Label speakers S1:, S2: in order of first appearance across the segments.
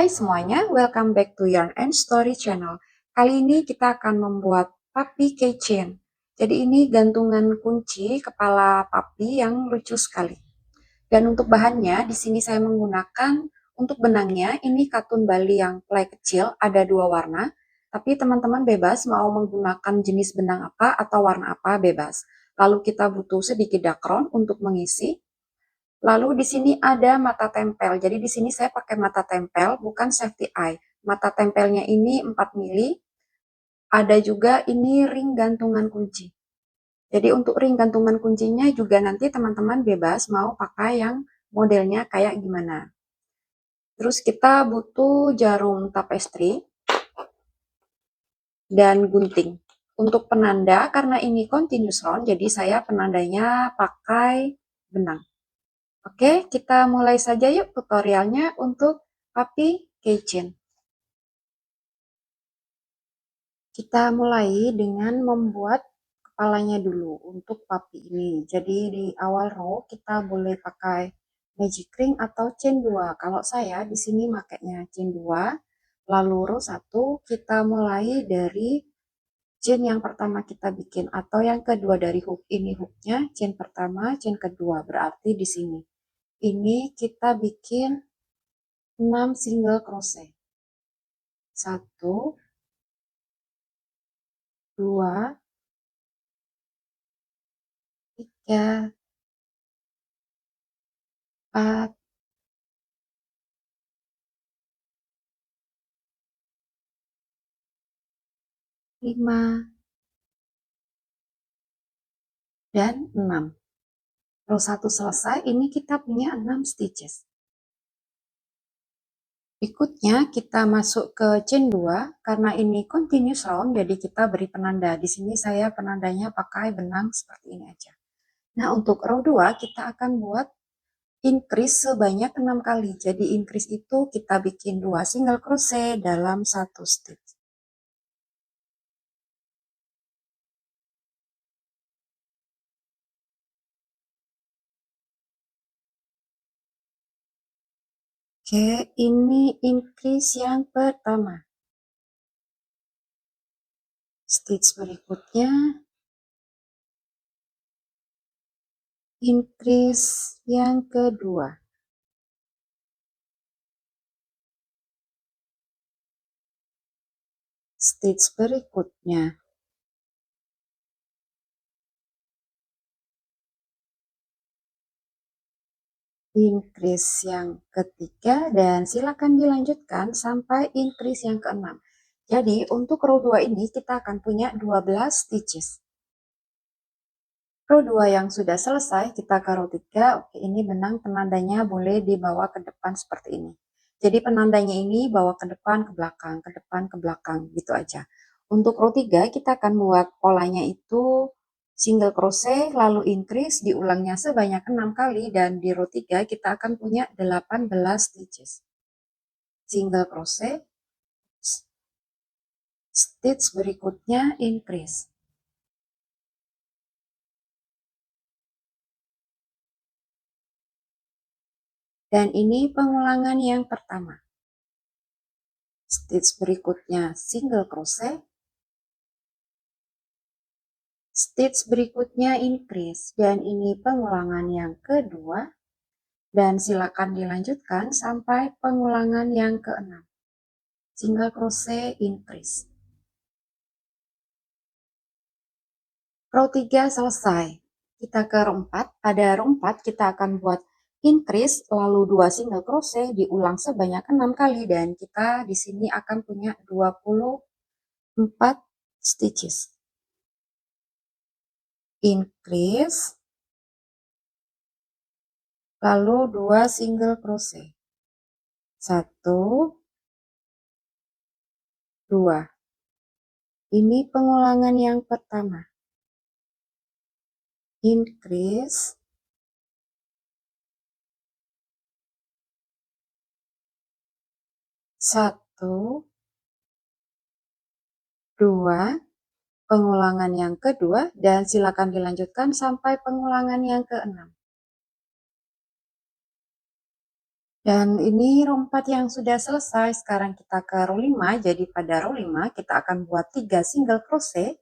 S1: Hai semuanya, welcome back to Yarn and Story channel. Kali ini kita akan membuat puppy keychain. Jadi ini gantungan kunci kepala puppy yang lucu sekali. Dan untuk bahannya, di sini saya menggunakan untuk benangnya, ini katun Bali yang play kecil, ada 2 warna. Tapi teman-teman bebas mau menggunakan jenis benang apa atau warna apa bebas. Lalu kita butuh sedikit dakron untuk mengisi. Lalu di sini ada mata tempel. Jadi di sini saya pakai mata tempel, bukan safety eye. Mata tempelnya ini 4 mili. Ada juga ini ring gantungan kunci. Jadi untuk ring gantungan kuncinya juga nanti teman-teman bebas mau pakai yang modelnya kayak gimana. Terus kita butuh jarum tapestry dan gunting. Untuk penanda, karena ini continuous round, jadi saya penandanya pakai benang. Oke, kita mulai saja yuk tutorialnya untuk puppy keychain. Kita mulai dengan membuat kepalanya dulu untuk puppy ini. Jadi di awal row kita boleh pakai magic ring atau chain 2. Kalau saya di sini makainya chain 2. Lalu row 1 kita mulai dari chain yang pertama kita bikin atau yang kedua dari hook. Ini hooknya chain pertama, chain kedua. Berarti di sini. Ini kita bikin 6 single crochet. 1, 2, 3, 4, 5, dan 6. Row 1 selesai, ini kita punya 6 stitches. Berikutnya kita masuk ke chain 2, karena ini continuous round, jadi kita beri penanda. Di sini saya penandanya pakai benang seperti ini aja. Nah, untuk row 2 kita akan buat increase sebanyak 6 kali. Jadi increase itu kita bikin 2 single crochet dalam 1 stitch. Oke, ini increase yang pertama. Stitch berikutnya increase yang kedua. Stitch berikutnya increase yang ketiga, dan silakan dilanjutkan sampai increase yang keenam. Jadi untuk row 2 ini kita akan punya 12 stitches. Row 2 yang sudah selesai, kita ke row 3. Oke, ini benang penandanya boleh dibawa ke depan seperti ini. Jadi penandanya ini bawa ke depan, ke belakang, ke depan, ke belakang, gitu aja. Untuk row 3 kita akan buat polanya itu single crochet, lalu increase, diulangnya sebanyak 6 kali, dan di row 3 kita akan punya 18 stitches. Single crochet, stitch berikutnya increase. Dan ini pengulangan yang pertama. Stitch berikutnya single crochet, stitch berikutnya increase, dan ini pengulangan yang kedua, dan silakan dilanjutkan sampai pengulangan yang keenam. Single crochet increase. Row 3 selesai. Kita ke row 4. Pada row 4 kita akan buat increase, lalu 2 single crochet, diulang sebanyak 6 kali, dan kita di sini akan punya 24 stitches. Increase, lalu 2 single crochet. 1, 2. Ini pengulangan yang pertama. Increase, 1, 2, pengulangan yang kedua, dan silakan dilanjutkan sampai pengulangan yang keenam. Dan ini row 4 yang sudah selesai. Sekarang kita ke row 5. Jadi pada row 5 kita akan buat 3 single crochet,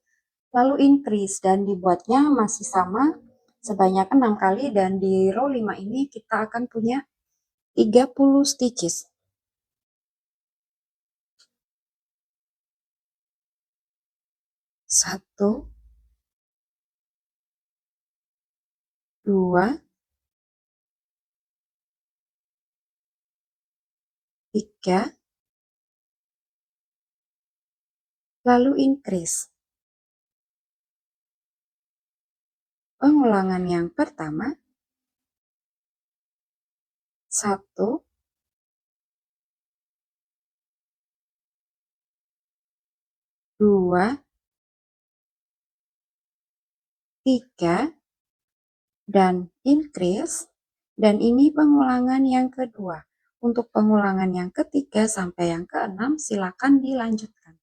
S1: lalu increase, dan dibuatnya masih sama sebanyak 6 kali, dan di row 5 ini kita akan punya 30 stitches. 1, 2, 3, lalu increase. Pengulangan yang pertama, 1, 2, 3, dan increase. Dan ini pengulangan yang kedua. Untuk pengulangan yang ketiga sampai yang keenam, silakan dilanjutkan.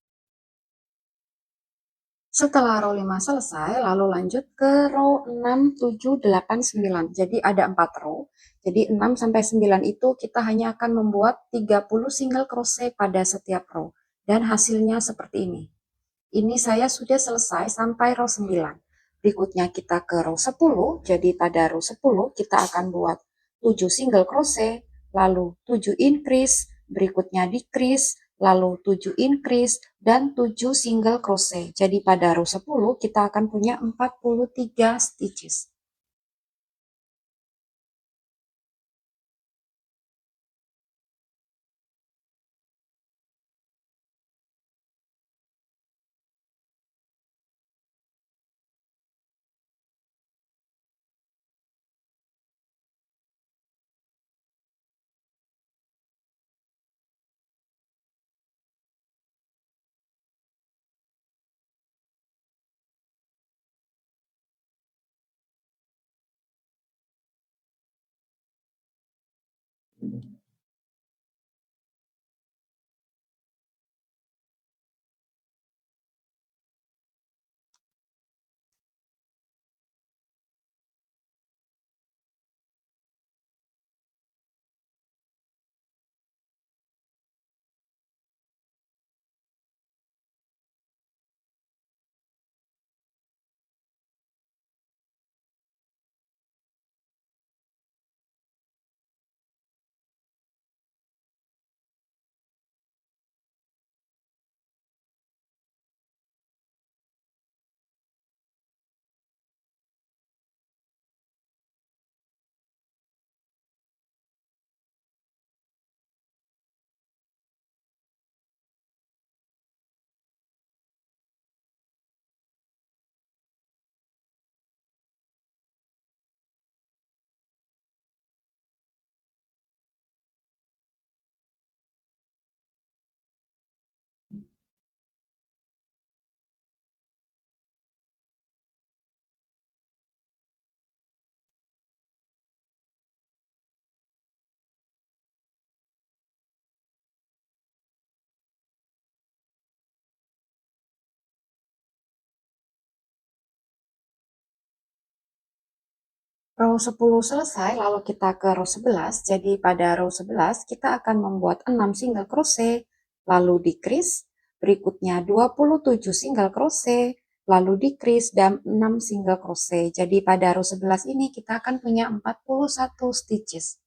S1: Setelah row 5 selesai, lalu lanjut ke row 6, 7, 8, 9. Jadi ada 4 row. Jadi 6 sampai 9 itu kita hanya akan membuat 30 single crochet pada setiap row. Dan hasilnya seperti ini. Ini saya sudah selesai sampai row 9. Berikutnya kita ke row 10. Jadi pada row 10 kita akan buat 7 single crochet, lalu 7 increase, berikutnya decrease, lalu 7 increase, dan 7 single crochet. Jadi pada row 10 kita akan punya 43 stitches. Row 10 selesai, lalu kita ke row 11. Jadi pada row 11 kita akan membuat 6 single crochet, lalu decrease, berikutnya 27 single crochet, lalu decrease, dan 6 single crochet. Jadi pada row 11 ini kita akan punya 41 stitches.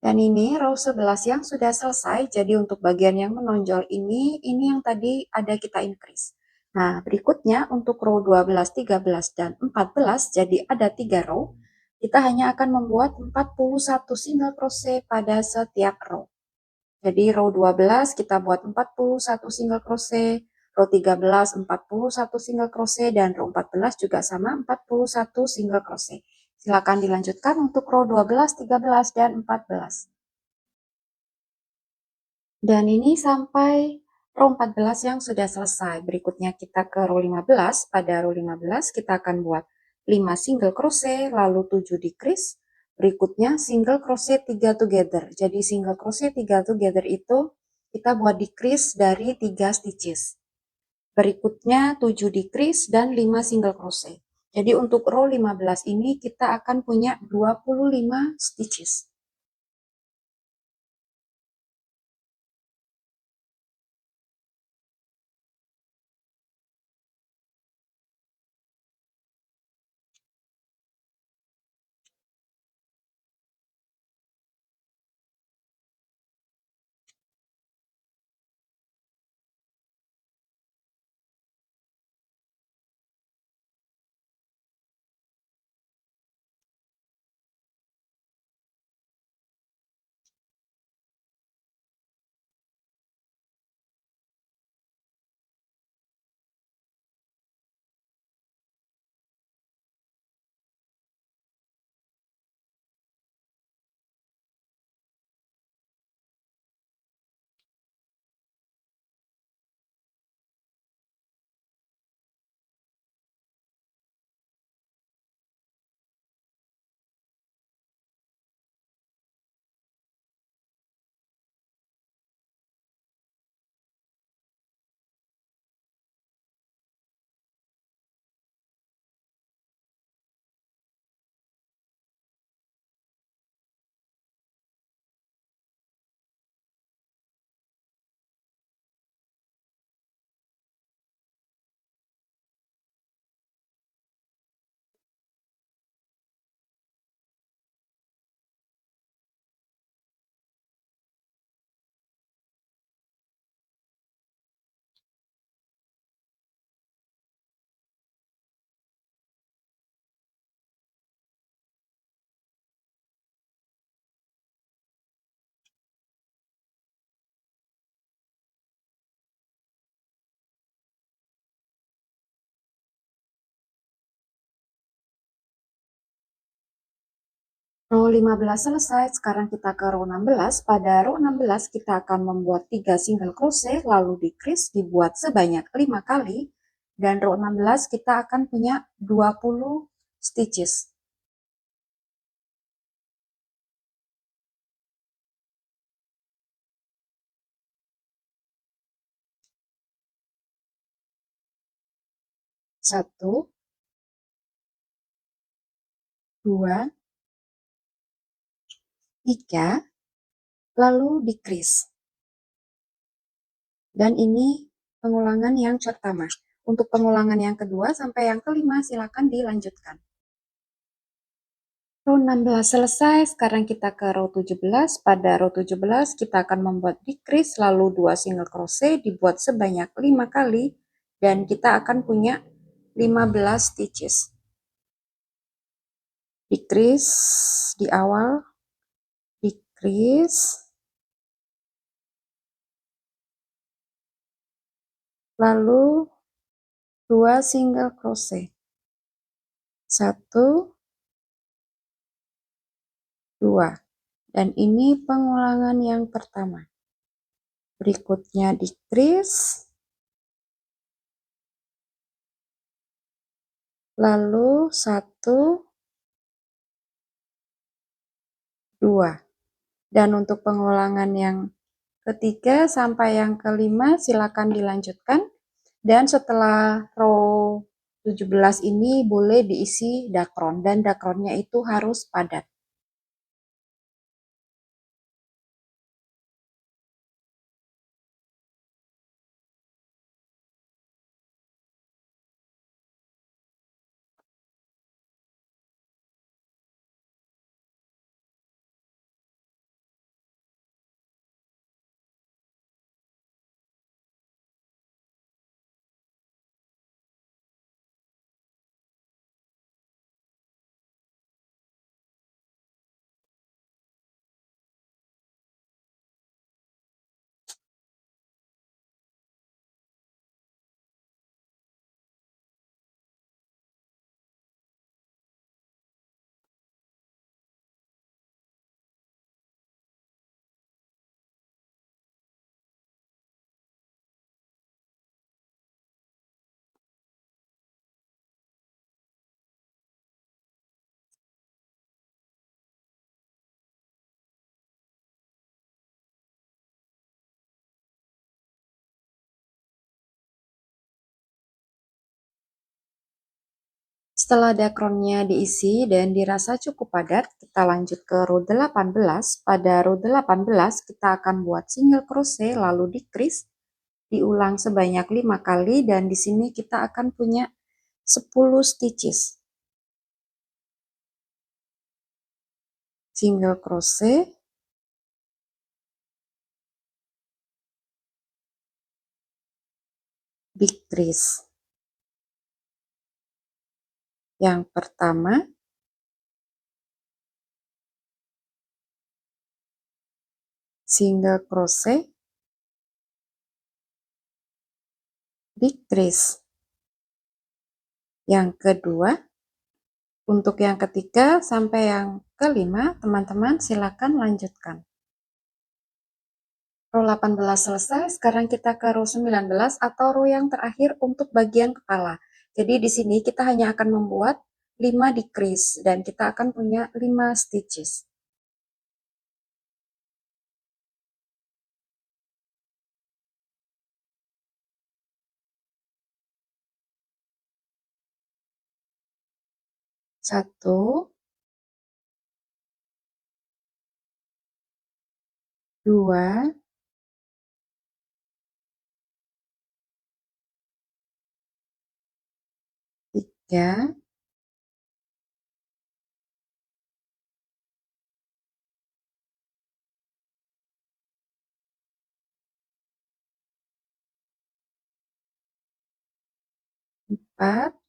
S1: Dan ini row 11 yang sudah selesai, jadi untuk bagian yang menonjol ini yang tadi ada kita increase. Nah, berikutnya untuk row 12, 13, dan 14, jadi ada 3 row, kita hanya akan membuat 41 single crochet pada setiap row. Jadi row 12 kita buat 41 single crochet, row 13 41 single crochet, dan row 14 juga sama 41 single crochet. Silakan dilanjutkan untuk row 12, 13, dan 14. Dan ini sampai row 14 yang sudah selesai. Berikutnya kita ke row 15. Pada row 15 kita akan buat 5 single crochet, lalu 7 decrease. Berikutnya single crochet 3 together. Jadi single crochet 3 together itu kita buat decrease dari 3 stitches. Berikutnya 7 decrease dan 5 single crochet. Jadi untuk row 15 ini kita akan punya 25 stitches. Row 15 selesai, sekarang kita ke row 16. Pada row 16 kita akan membuat 3 single crochet, lalu decrease dibuat sebanyak 5 kali. Dan row 16 kita akan punya 20 stitches. Satu, dua, tiga, lalu decrease. Dan ini pengulangan yang pertama. Untuk pengulangan yang kedua sampai yang kelima silakan dilanjutkan. Row 16 selesai, sekarang kita ke row 17. Pada row 17 kita akan membuat decrease, lalu 2 single crochet dibuat sebanyak 5 kali, dan kita akan punya 15 stitches. Decrease di awal, decrease, lalu 2 single crochet. 1, 2. Dan ini pengulangan yang pertama. Berikutnya decrease, lalu 1, 2. Dan untuk pengulangan yang ketiga sampai yang kelima silakan dilanjutkan. Dan setelah row 17 ini boleh diisi dakron, dan dakronnya itu harus padat. Setelah dakronnya diisi dan dirasa cukup padat, kita lanjut ke row 18. Pada row 18 kita akan buat single crochet lalu decrease, diulang sebanyak 5 kali dan di sini kita akan punya 10 stitches. Single crochet, decrease. Yang pertama, single crochet, decrease. Yang kedua, untuk yang ketiga sampai yang kelima, teman-teman silakan lanjutkan. Row 18 selesai, sekarang kita ke row 19 atau row yang terakhir untuk bagian kepala. Jadi di sini kita hanya akan membuat 5 decrease dan kita akan punya 5 stitches. Satu, dua, tiga, empat,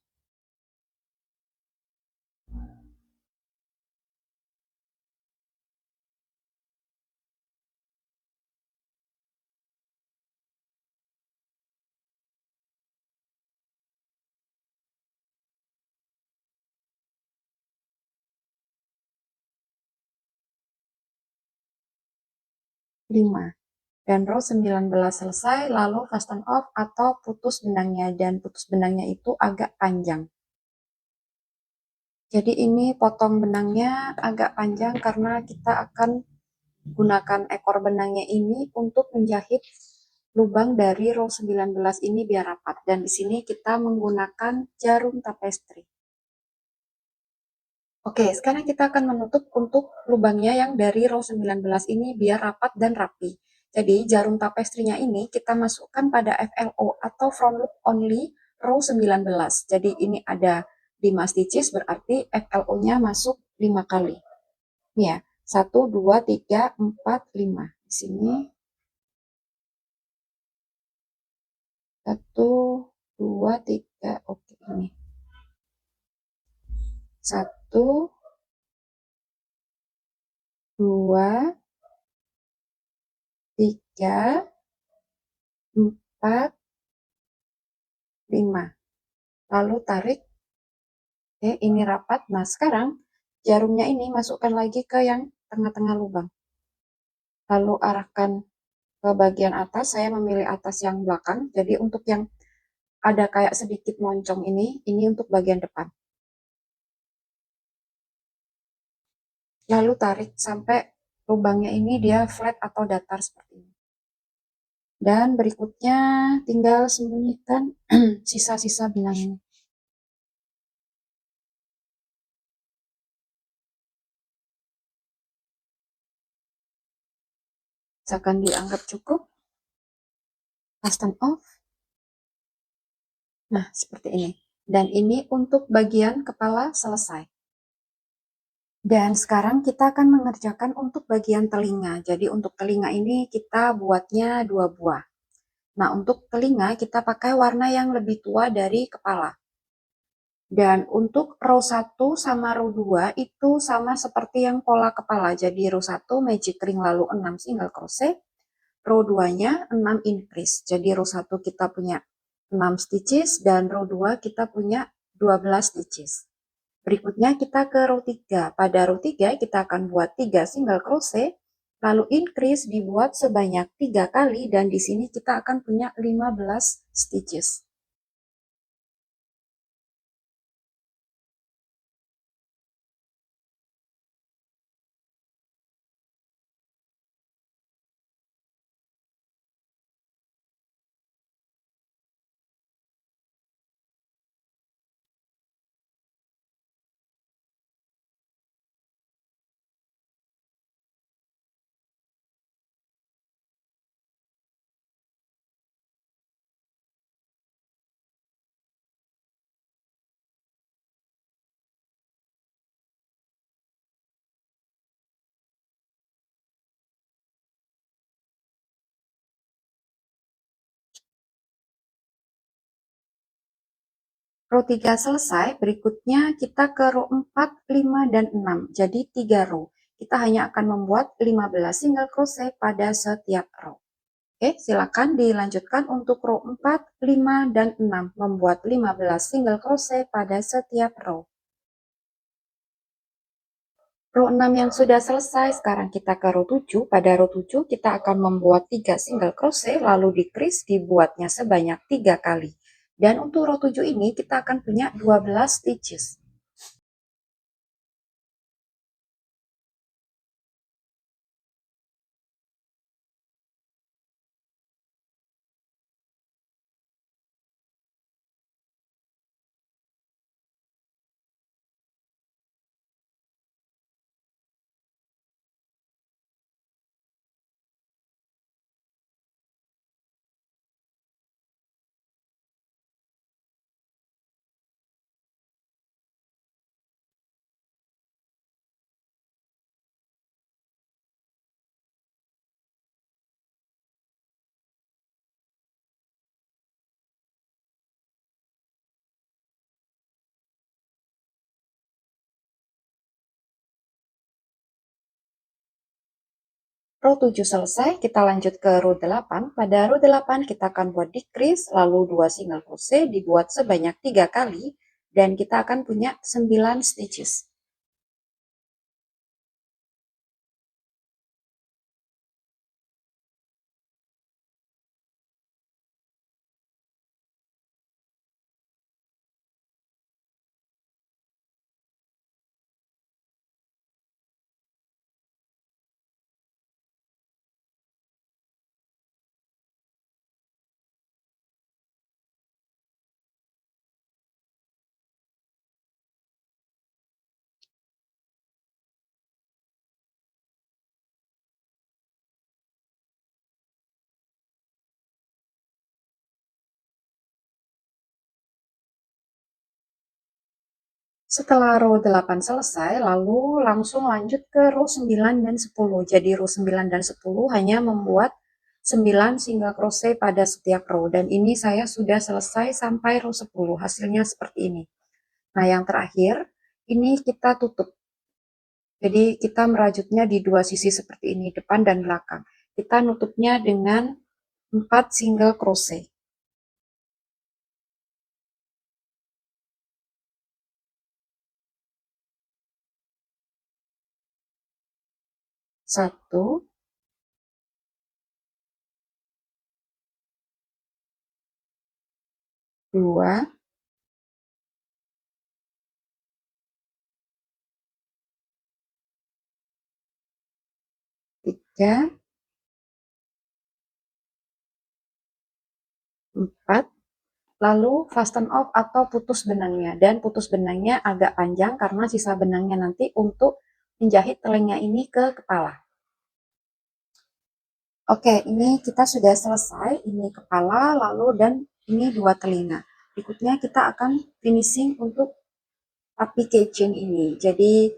S1: lima. Dan row 19 selesai, lalu fasten off atau putus benangnya, dan putus benangnya itu agak panjang. Jadi ini potong benangnya agak panjang karena kita akan gunakan ekor benangnya ini untuk menjahit lubang dari row 19 ini biar rapat. Dan di sini kita menggunakan jarum tapestri. Oke, sekarang kita akan menutup untuk lubangnya yang dari row 19 ini biar rapat dan rapi. Jadi jarum tapestrinya ini kita masukkan pada FLO atau front loop only row 19. Jadi ini ada 5 stitches berarti FLO-nya masuk 5 kali. Ini ya, 1, 2, 3, 4, 5. Di sini 1, 2, 3. Oke, ini. 1, 2, 3, 4, 5. Lalu tarik. Oke, ini rapat. Nah, sekarang jarumnya ini masukkan lagi ke yang tengah-tengah lubang. Lalu arahkan ke bagian atas. Saya memilih atas yang belakang. Jadi untuk yang ada kayak sedikit moncong ini untuk bagian depan. Lalu tarik sampai lubangnya ini dia flat atau datar seperti ini. Dan berikutnya tinggal sembunyikan sisa-sisa benang ini. Misalkan dianggap cukup, fasten off. Nah, seperti ini. Dan ini untuk bagian kepala selesai. Dan sekarang kita akan mengerjakan untuk bagian telinga. Jadi untuk telinga ini kita buatnya 2 buah. Nah, untuk telinga kita pakai warna yang lebih tua dari kepala. Dan untuk row 1 sama row 2 itu sama seperti yang pola kepala. Jadi row 1 magic ring lalu 6 single crochet. Row 2-nya 6 increase. Jadi row 1 kita punya 6 stitches dan row 2 kita punya 12 stitches. Berikutnya kita ke row 3. Pada row 3 kita akan buat 3 single crochet, lalu increase dibuat sebanyak 3 kali dan di sini kita akan punya 15 stitches. Row 3 selesai, berikutnya kita ke row 4, 5, dan 6. Jadi 3 row. Kita hanya akan membuat 15 single crochet pada setiap row. Oke, silakan dilanjutkan untuk row 4, 5, dan 6. Membuat 15 single crochet pada setiap row. Row 6 yang sudah selesai, sekarang kita ke row 7. Pada row 7 kita akan membuat 3 single crochet, lalu decrease, dibuatnya sebanyak 3 kali. Dan untuk row 7 ini kita akan punya 12 stitches. Row 7 selesai, kita lanjut ke row 8. Pada row 8 kita akan buat decrease, lalu 2 single crochet, dibuat sebanyak 3 kali, dan kita akan punya 9 stitches. Setelah row 8 selesai, lalu langsung lanjut ke row 9 dan 10. Jadi row 9 dan 10 hanya membuat 9 single crochet pada setiap row. Dan ini saya sudah selesai sampai row 10. Hasilnya seperti ini. Nah, yang terakhir, ini kita tutup. Jadi kita merajutnya di dua sisi seperti ini, depan dan belakang. Kita nutupnya dengan 4 single crochet. Satu, dua, tiga, empat, lalu fasten off atau putus benangnya. Dan putus benangnya agak panjang karena sisa benangnya nanti untuk menjahit telinga ini ke kepala. Oke, ini kita sudah selesai. Ini kepala, lalu dan ini dua telinga. Berikutnya kita akan finishing untuk puppy keychain ini. Jadi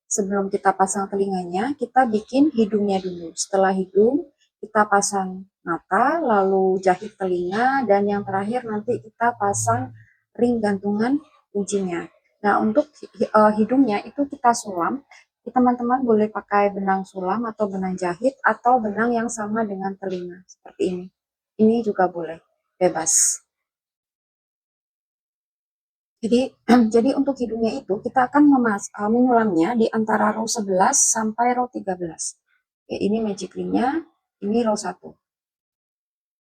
S1: sebelum kita pasang telinganya, kita bikin hidungnya dulu. Setelah hidung, kita pasang mata, lalu jahit telinga, dan yang terakhir nanti kita pasang ring gantungan kuncinya. Nah, untuk hidungnya itu kita sulam. Teman-teman boleh pakai benang sulam atau benang jahit atau benang yang sama dengan telinga seperti ini. Ini juga boleh, bebas. Jadi, jadi untuk hidungnya itu kita akan menyulamnya di antara row 11 sampai row 13. Oke, ini magic ringnya, ini row 1.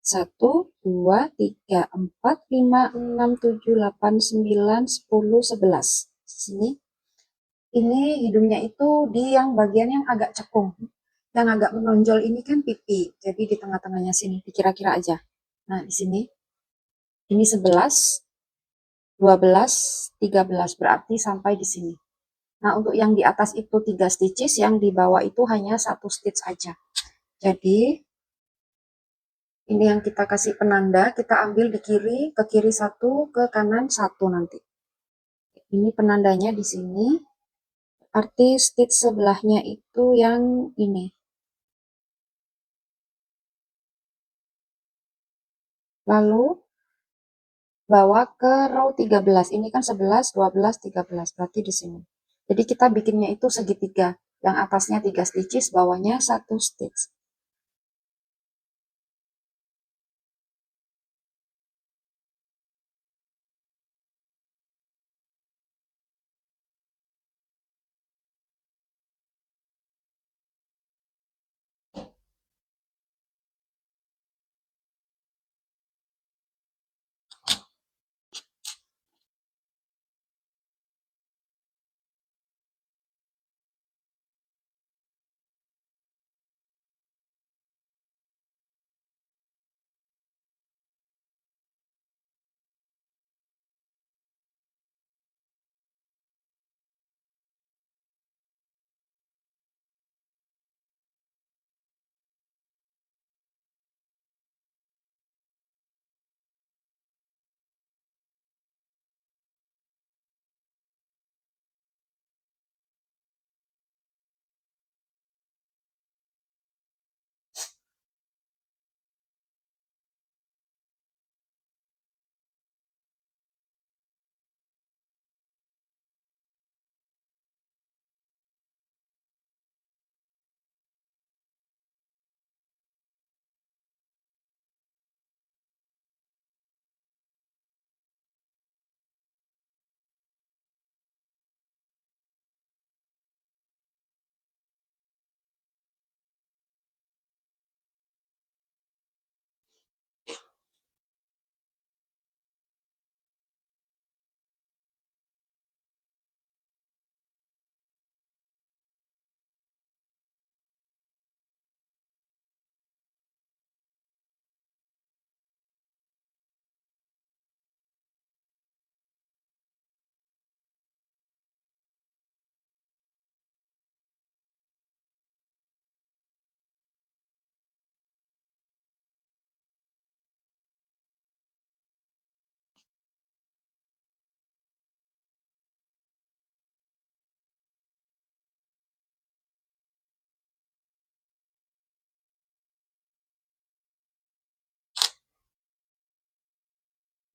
S1: 1, 2, 3, 4, 5, 6, 7, 8, 9, 10, 11. Sini. Ini hidungnya itu di yang bagian yang agak cekung. Yang agak menonjol ini kan pipi. Jadi di tengah-tengahnya sini, dikira-kira aja. Nah, di sini. Ini 11, 12, 13. Berarti sampai di sini. Nah, untuk yang di atas itu 3 stitches, yang di bawah itu hanya 1 stitch aja. Jadi, ini yang kita kasih penanda, kita ambil di kiri, ke kiri 1, ke kanan 1 nanti. Ini penandanya di sini. Arti stitch sebelahnya itu yang ini. Lalu, bawa ke row 13. Ini kan 11, 12, 13. Berarti di sini. Jadi kita bikinnya itu segitiga. Yang atasnya 3 stitches, bawahnya 1 stitch.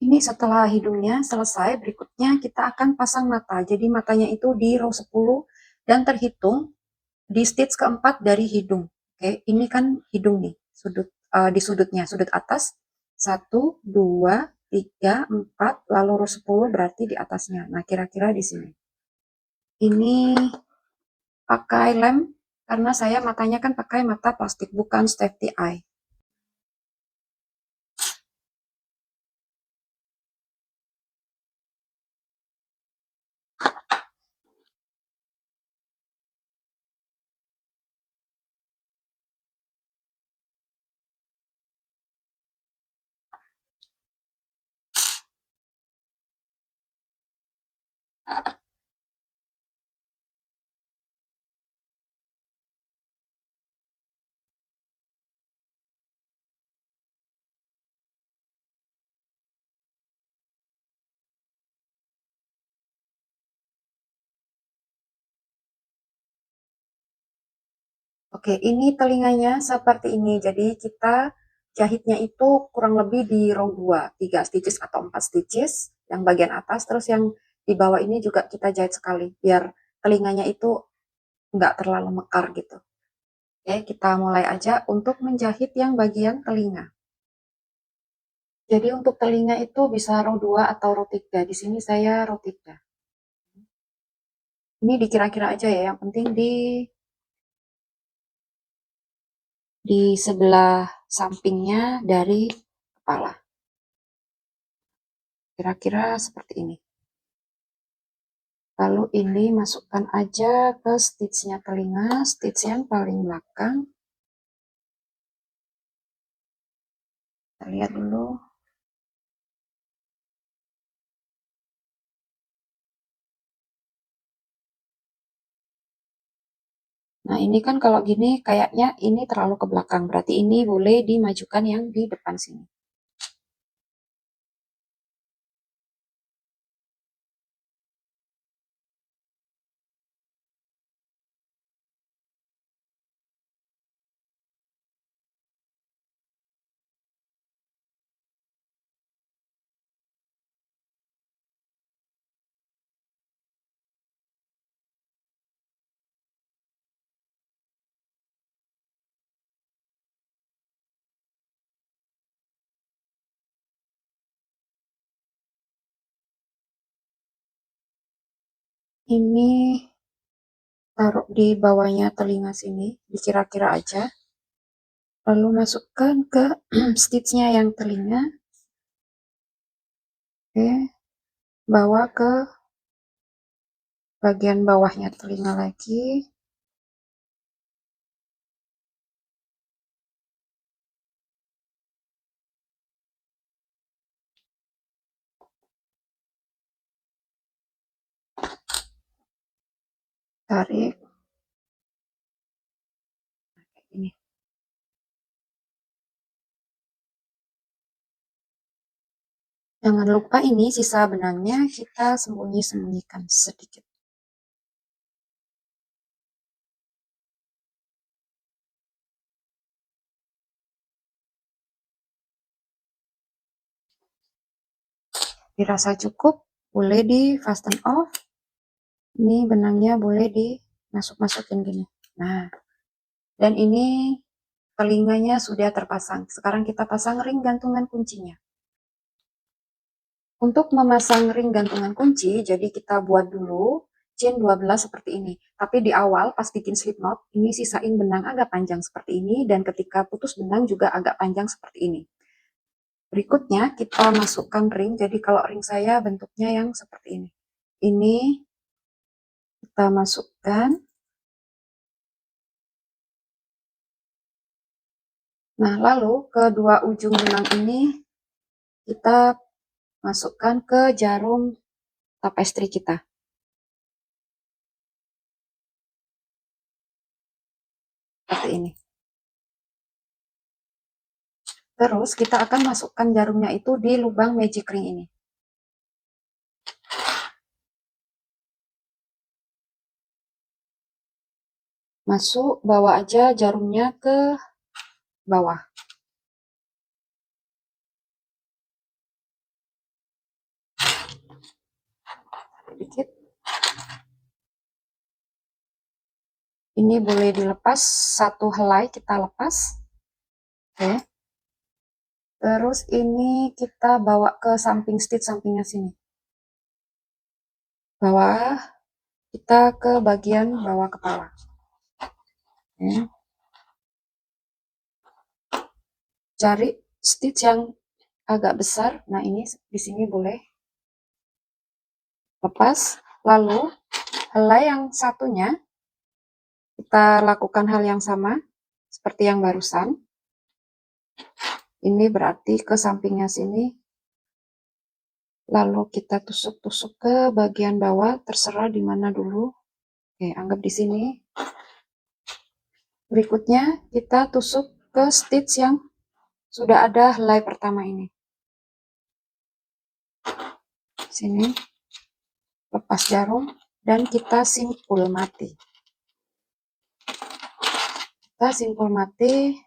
S1: Ini setelah hidungnya selesai, berikutnya kita akan pasang mata. Jadi matanya itu di row 10 dan terhitung di stitch keempat dari hidung. Oke, ini kan hidung nih, di sudutnya, sudut atas. Satu, dua, tiga, empat, lalu row 10 berarti di atasnya. Nah, kira-kira di sini. Ini pakai lem karena saya matanya kan pakai mata plastik, bukan safety eye. Oke, ini telinganya seperti ini. Jadi kita jahitnya itu kurang lebih di row 2, 3 stitches atau 4 stitches yang bagian atas. Terus yang di bawah ini juga kita jahit sekali, biar telinganya itu nggak terlalu mekar gitu. Oke, kita mulai aja untuk menjahit yang bagian telinga. Jadi untuk telinga itu bisa row 2 atau row 3. Di sini saya row 3. Ini dikira-kira aja ya, yang penting di sebelah sampingnya dari kepala. Kira-kira seperti ini. Lalu ini masukkan aja ke stitchnya telinga, stitch yang paling belakang. Kita lihat dulu. Nah, ini kan kalau gini kayaknya ini terlalu ke belakang. Berarti ini boleh dimajukan yang di depan sini. Ini taruh di bawahnya telinga sini, dikira-kira aja. Lalu masukkan ke stitchnya yang telinga. Oke, bawa ke bagian bawahnya telinga lagi. Tarik. Ini. Jangan lupa ini sisa benangnya kita sembunyi-sembunyikan sedikit. Dirasa cukup, boleh di fasten off. Ini benangnya boleh dimasuk-masukin gini. Nah, dan ini telinganya sudah terpasang. Sekarang kita pasang ring gantungan kuncinya. Untuk memasang ring gantungan kunci, jadi kita buat dulu chain 12 seperti ini. Tapi di awal pas bikin slip knot, ini sisain benang agak panjang seperti ini, dan ketika putus benang juga agak panjang seperti ini. Berikutnya kita masukkan ring, jadi kalau ring saya bentuknya yang seperti ini. Ini kita masukkan. Nah, lalu kedua ujung benang ini kita masukkan ke jarum tapestri kita. Seperti ini. Terus kita akan masukkan jarumnya itu di lubang magic ring ini. Masuk, bawa aja jarumnya ke bawah. Sedikit. Ini boleh dilepas, satu helai kita lepas. Oke. Terus ini kita bawa ke samping stitch sampingnya sini. Bawah, kita ke bagian bawah kepala. Oke. Cari stitch yang agak besar. Nah, ini di sini boleh lepas. Lalu helai yang satunya kita lakukan hal yang sama seperti yang barusan. Ini berarti ke sampingnya sini. Lalu kita tusuk-tusuk ke bagian bawah, terserah di mana dulu. Oke, anggap di sini. Berikutnya kita tusuk ke stitch yang sudah ada helai pertama ini. Sini. Lepas jarum dan kita simpul mati. Kita simpul mati,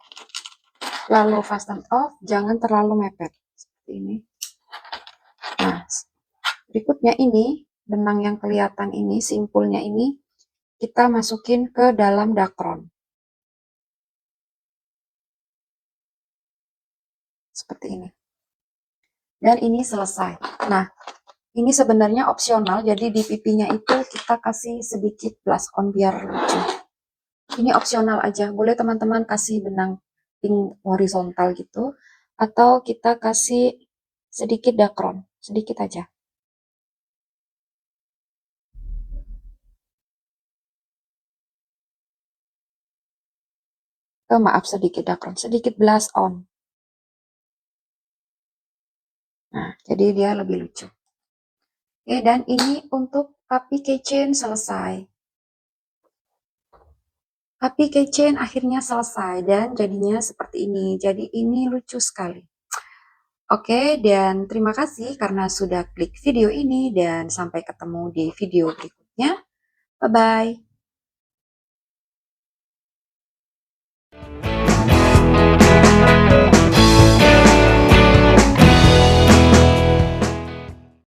S1: lalu fasten off, jangan terlalu mepet seperti ini. Nah, berikutnya ini benang yang kelihatan ini, simpulnya ini kita masukin ke dalam dakron seperti ini, dan ini selesai. Nah, ini sebenarnya opsional, jadi di pipinya itu kita kasih sedikit blush on biar lucu. Ini opsional aja, boleh teman-teman kasih benang pink horizontal gitu, atau kita kasih sedikit dakron, sedikit aja. Oh, maaf, sedikit dakron, sedikit blush on. Nah, jadi dia lebih lucu. Oke, dan ini untuk puppy keychain selesai. Puppy keychain akhirnya selesai dan jadinya seperti ini. Jadi ini lucu sekali. Oke, dan terima kasih karena sudah klik video ini dan sampai ketemu di video berikutnya. Bye-bye.